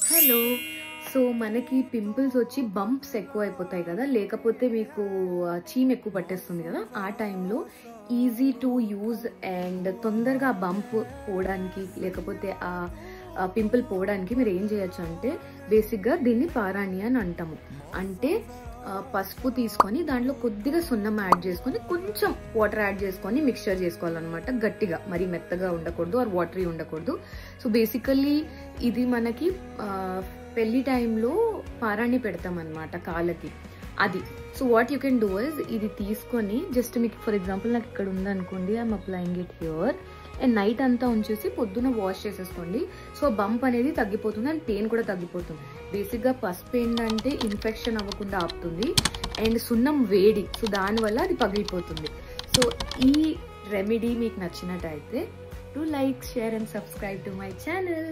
Hello. So మనకి pimples వచ్చి bumps ఎక్కువ అయిపోతాయి కదా, లేకపోతే మీకు చీమ్ ఎక్కువ పట్టేస్తుంది కదా, ఆ టైంలో ఈజీ టు యూజ్ అండ్ తొందరగా బంప్ పోవడానికి లేకపోతే ఆ పింపుల్ పోవడానికి మీరు ఏం చేయొచ్చు అంటే, బేసిక్గా దీన్ని పారాణి అని అంటాము. అంటే పసుపు తీసుకొని దాంట్లో కొద్దిగా సున్నం యాడ్ చేసుకొని కొంచెం వాటర్ యాడ్ చేసుకొని మిక్స్చర్ చేసుకోవాలన్నమాట. గట్టిగా, మరి మెత్తగా ఉండకూడదు ఆర్ వాటరీ ఉండకూడదు. సో బేసికల్లీ ఇది మనకి పెళ్లి టైంలో పారాణి పెడతాం అనమాట కాళ్ళకి, అది. So what you can do is, ఇది తీసుకొని జస్ట్ మీకు ఫర్ ఎగ్జాంపుల్ నాకు ఇక్కడ ఉందనుకోండి, I'm applying it here and night అంతా ఉంచేసి పొద్దున వాష్ చేసేసుకోండి. సో బంప్ అనేది తగ్గిపోతుంది అండ్ పెయిన్ కూడా తగ్గిపోతుంది. బేసిక్గా పసుపు ఏంటంటే ఇన్ఫెక్షన్ అవ్వకుండా ఆపుతుంది అండ్ సున్నం వేడి, సో దానివల్ల అది పగిలిపోతుంది. సో ఈ రెమెడీ మీకు నచ్చినట్టయితే to like, share and subscribe to my channel.